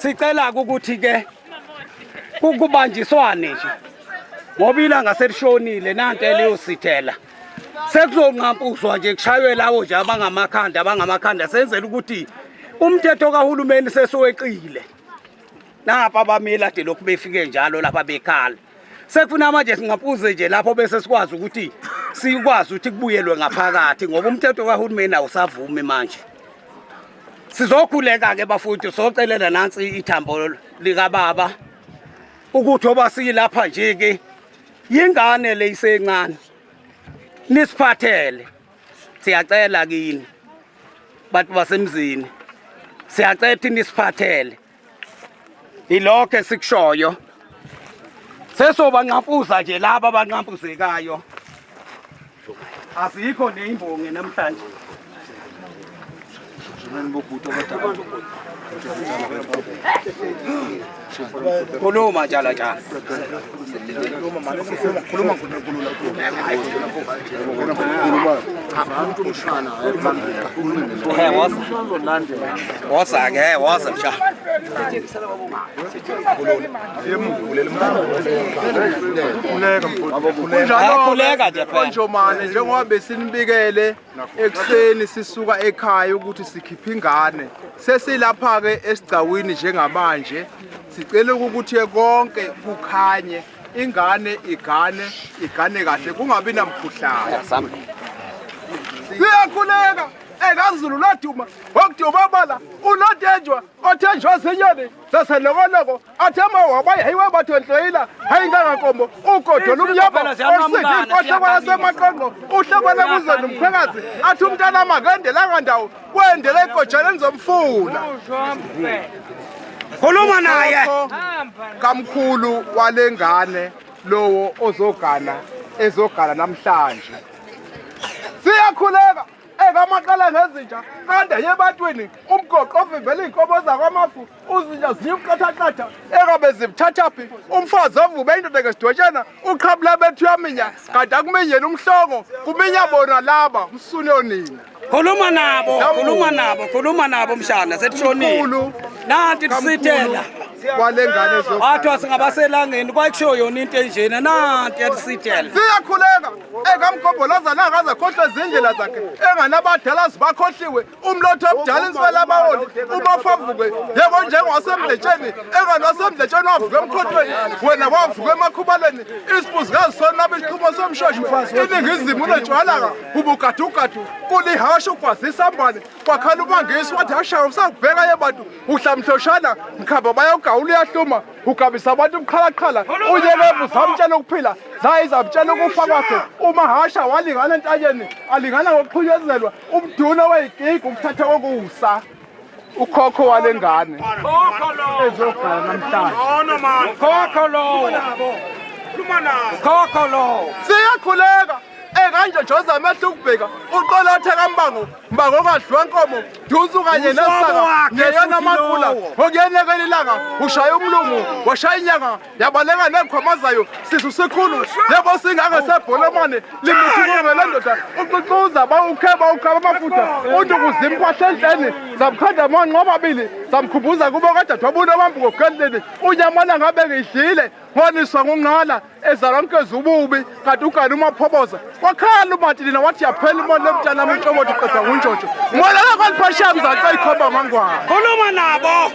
Sicela ukuthi ke ukubanjiswane nje ngoba ilanga selishonile nanto eliyosithela sekuzonqampuzwa nje kushaywe lawo nje abangamakhanda senzela ukuthi umthetho kahulumeni sesoweqile napha abameli ade lokhu befike njalo lapha bekhala sekufuna manje singampuze nje lapho bese sikwazi ukuthi sikwazi ukuthi kubuyelwe ngaphakathi ngoba umthetho kahulumeni awusavumi manje. Sizokhuleka ke bafuthi socelela nansi ithambo lika baba ukuthi oba silapha nje ke yingane leyisencane nisiphathele siyacela kini bantu basemzini siyacela nisiphathele ilokho esikushoyo sesoba nqampuza nje laba abanqampuzekayo asikho nezimbongi namhlanje. Khuluma njalo njalo. Woza msha. Khuleka nje phela. Njomane njengoba besinibikele ekseni sisuka ekhaya ukuthi sikhipha ingane sesilapha ke esigcawini njengamanje sicela ukuthi konke kukhanye ingane igane kahle kungabi namkhuhlane. Siyakhuleka ekazulu laduma okuduma bala unodenjwa othenjwa zinyoni zaselokoloko athema wabayi hayiwe bathondlela hayi ngangakombo ugodo lumnyama osithi ohlokwana semaqonqo uhlokwana kuze nomkhwekazi athi umntana makendela kandawo kwendele igojana nizomfuna. Khuluma naye kamkhulu walengane lowo ezogana namhlanje. Siyakhuleka ekamaqala ngezinja kande yebantwini umgoqo ovivela inkomo zakwamafu uzinja zinyuqathathatha ekabe zibuthathaphi umfazi ovube indoda ngesidwetshana uqhabula bethu yaminya kade akuminyeni umhlongo kuminya bona laba msune onini. Khuluma nabo mshana sethishonile nanti tisithela walengane Athiwa singabaselangeni kwakusho yona into enjena nanti yasitshela. siyakhuleka ekamgobholaza nakaze khohle izindlela zakhe enganabadala zibakhohliwe umlotho obudala inswela abaholi ubafavuke yebo njengowasemdletsheni enganasemdletsheni wavuke emkhothweni wena wavuke emakhubaleni isibuzikazi sonaba isiqhumo somshosho iningizimu unetshwalaka ubugadu kulihasha ukwazisa ambane kwakhala umangisi wathi hashayo usakubheka yebantu uhlamhloshana mkhamba bayogawula uyahluma ugabisa abantu umqhalaqhala unyelevu zamtshela ukuphila zayi zamtshela ukufa kwakhe umahasha walingana entanyeni alingana ngokuqhunyezelwa umduna weyigigi ukuthatha kokusa ukhokho walengane ezogana namhlanje Khokho lo. siyakhuleka kanje Joza amehlo ukubheka uqolathe kambango mbango kadliwa nkomo duzu kanye nesaka ngeyona makula okuyenekela ilanga ushaya umlungu washaya inyanga yabaleka nekhwamazayo sisu sikhulu yebo singake sebholemane limithukungela ndoda uququza bawukheba ukhaba amafutha undukuzimphahla endleni zamkhanda amanqo amabili zamkhumbuza kubo kade wabuna bambuko gandleni unyamana ngabe ngidlile ngoniswa ngungqala ezaronke ububi kanti ugani umaphoboza wakhala umathi lina wathi yaphela imoni lemtshana umhlobothi qeda ngunjojo ngolala kwaliphasha mzansi ayikhomba ngangwana Khuluma nabo.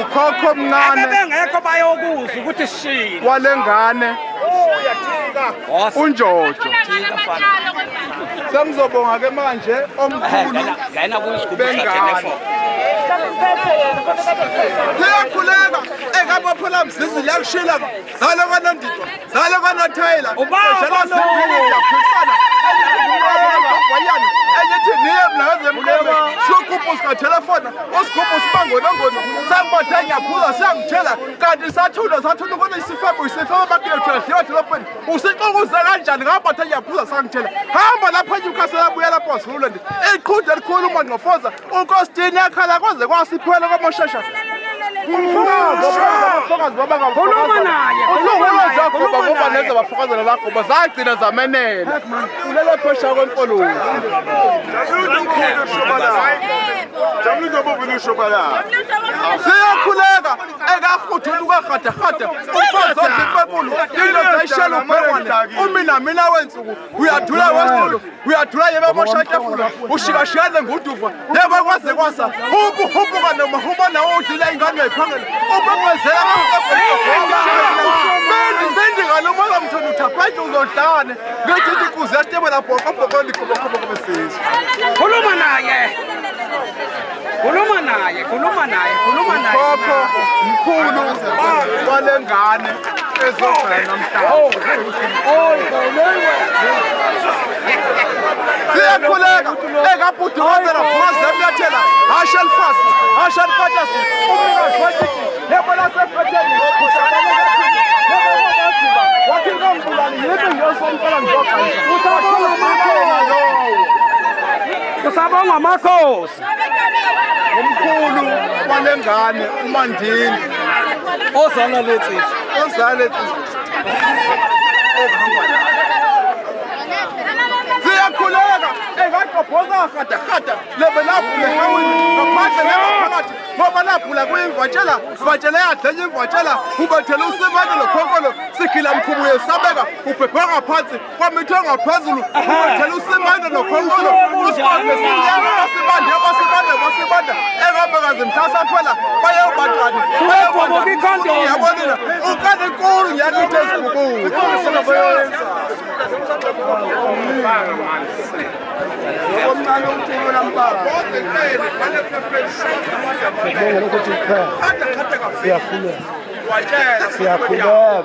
ukhokho omncane Bengekho bayokuzwa ukuthi sishini. walengane unjojo sengizobonga ke manje omkhulu Lana kuyisigubhu bengane liyakhuleka engabaphola mzizi liyakushila zalo kanondidwa zalo kanothayela ejala siphile yakhulisana wayani enyethi niye mlaze mlebe sokupho sikatelefona osikupho sibangonongono sangibatha ngiyaphuza siyangithela kanti sathula ukuthi isifebo bakuyothola dliwa telefoni usixokuze kanjani ngabatha ngiyaphuza sangithela hamba lapha eNewcastle abuya lapho Zululand iqhudla likhulu uma ngofoza unkositini yakhala kwaze kwasiphela kwamoshasha Khuluma naye. ngoba neze bafakazela lakho bazagcina zamenela ulele phesha kwenkolo siyakhuleka ekahuthu ukagada umfazi ozipepulu indoda ishela ubhekwane umina wensuku uyadula wesitolo uyadula yebe amoshatafula ushikashikane nguduva yebe kwaze kwasa hubuka noma huba nawo udlila ingane yayiphangela ubemwezela bendi ngalomaka mthona uthaphaje uzodlane ngethi ikuze yastebe lapho kabhoko likhobo besizwe Khuluma naye. Khokho mkhulu walengane ezogana namhlanje siyakhuleka ekabhudukazela fazemlathela hashelfasi hashelpatasi umnikazi wasithi yebo lasefetheni wathi ngambulali yebo ngiyosomfela ngizoqanisa Kusabonga amakhosi. umkhulu walengane uMandini Ozana lethi. siyakhuleka ekaqobhoza gada lebe lapho lehawini ngaphandle ngaphakathi ngoba lapho la kuyimvatshela yadlenya imvatshela ubethele usimane lokhonkolo sikhila mkhubu yesabeka ubhebhe ngaphansi kwamithwe ngaphezulu ubethele usimane lokhonkolo usibambe sinyama basibanda ekabekazi mthasa phela bayebatani yabonina ukade nkulu ngiyakithi ezibukulu omncane umculo lampaka siyakhuleka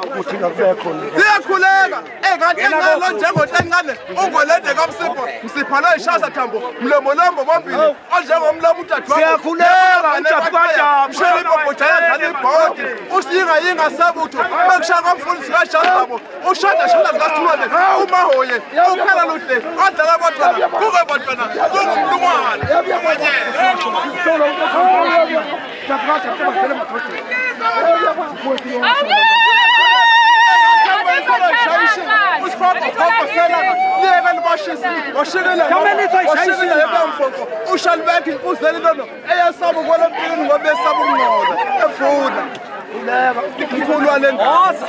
ukuthi ngakubekho siyakhuleka engathengalo njengohlencane ungolede kamsipha lo ishasa thambo mlomolombo bombili onjengomlomo uthathu siyakhuleka uthathu kanjani sheliboboja yadlala ibhodi usiyinga sebutho bekushaya kamfundisi kajasabo ushada zikasithulwane umahoye ukhala luhle adlala abantwana kuke bantwana kungumlungwane usifaka phapha sela liyeke libashisa washikela yebamfoko ushalibeke inkuzeli lona eyasaba kwelampilini ngoba esaba ukungcola efuna mkhulu wale ndaza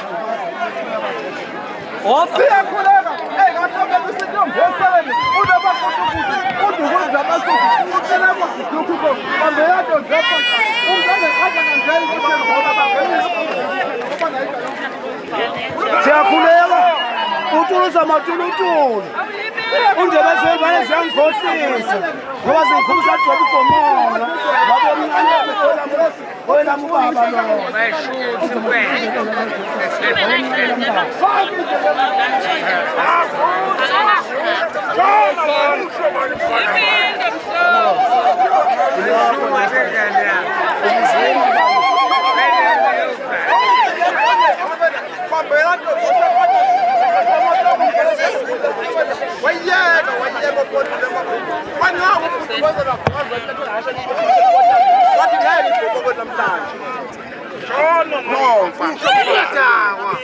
siyakhuleka ngathobela usitomboseleni unabakutukuzi udukuza amasuku ucelema lukuko bambeyato zepa umntane khaja kanjani siyakhuleka utuluza amatulutulu undebezeli bayeziyangikhohlisa ngoba zingikhumbuza adroba igomona ngabe omncane oyelami ubaba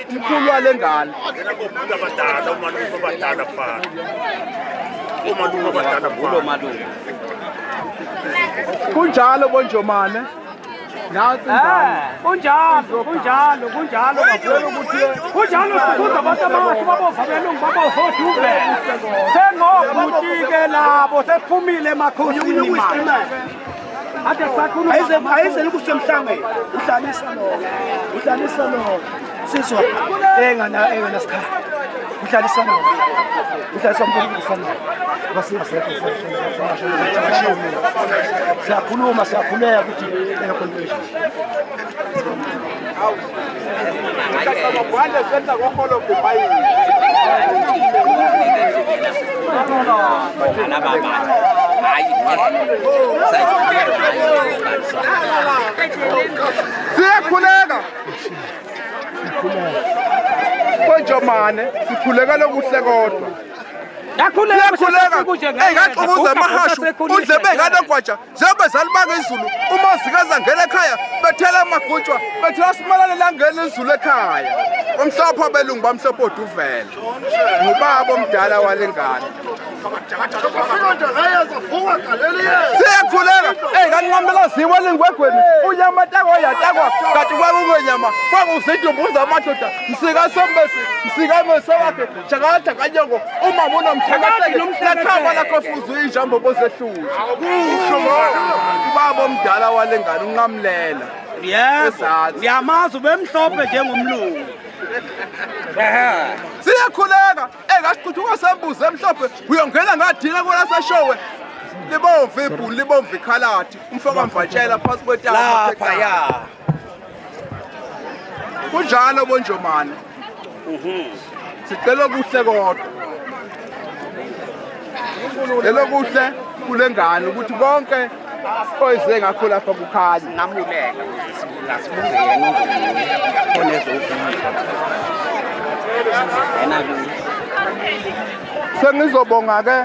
mkhulu wale ngane kunjalo bonjomane kunjalo bavela ukuthi kunjalo sikuza abantu abathi babovabelungu babovoduve sengobuti-ke labo sephumile emakhosini ade sakhuluma ayizeli kusemhlangeni udlalisa lo sizwa enganasikhala udlalisa mfana basiyasekho siyakhuluma siyakhuleka ukuthi econvention siyakhuleka konjomane sikhuleka lokuhle kodwa siyakhuleka eyingaxukuza amahashu undlebe eyinganogwaja njengobezali bangezulu uma zikaza ngena ekhaya bethela amagutshwa bethela simalane langena izulu ekhaya omhlopho abelungu bamhlopho oduvela ngubaba omdala wale ngane siyakhuleka eyinganqamela ziwa lingwegweni unyamatako yatakwa kanti kwakungonyama kwakuzidumbuza amadoda msikasombesi msikamese wakhe jakajanyongo umama unomthakatheke lakhamba lakho fuze uyijambo bosehluza ubaba omdala wale ngane unqamlela ngiyamazi ubemhlophe njengomlungu siyakhuleka engasiquthuka sembuzi emhlophe uyongena ngadina kwelaseshowe libomvu ibhulu libomvu ikhalathi umfoka mvatshela phasi laphaya kunjalo bonjomane sicela kuhle kodwa lelo kuhle kule ngane ukuthi konke oyize ngakho lapha kukhanya ngamuleka ngasibungela sengizobonga-ke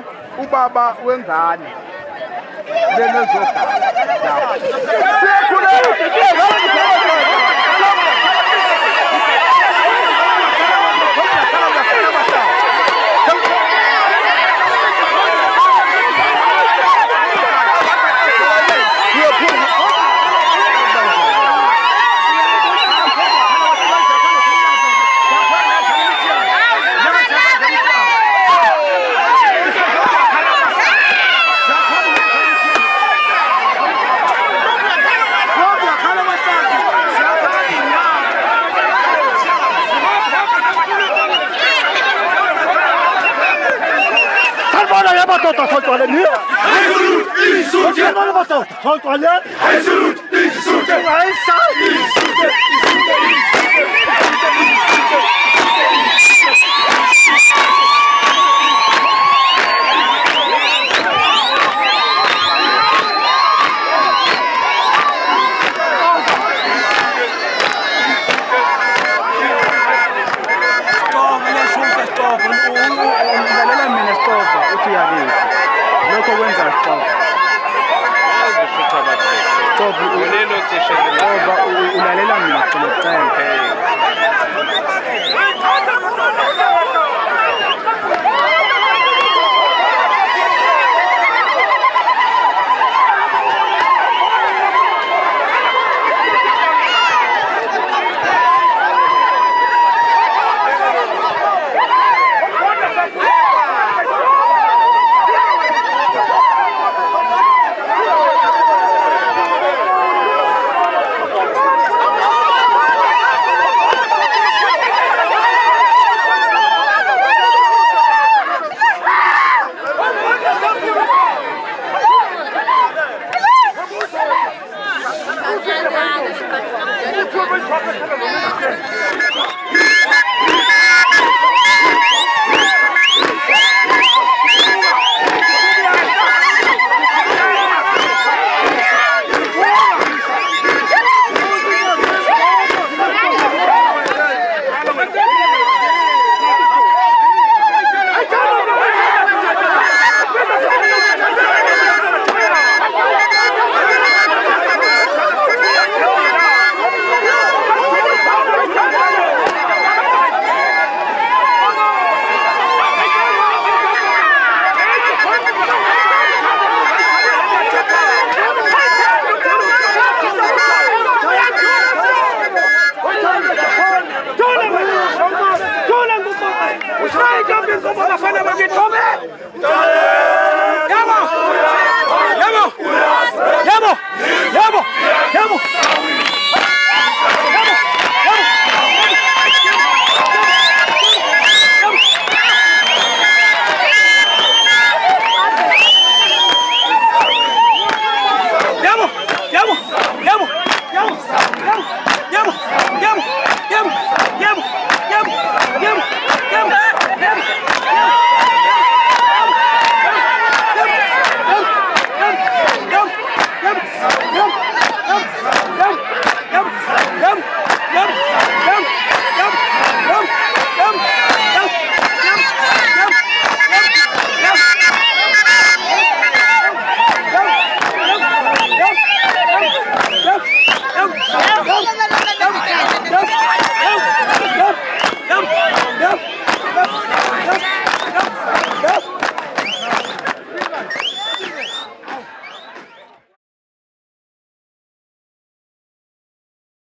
ubaba wengane lenezogaba ulalela mina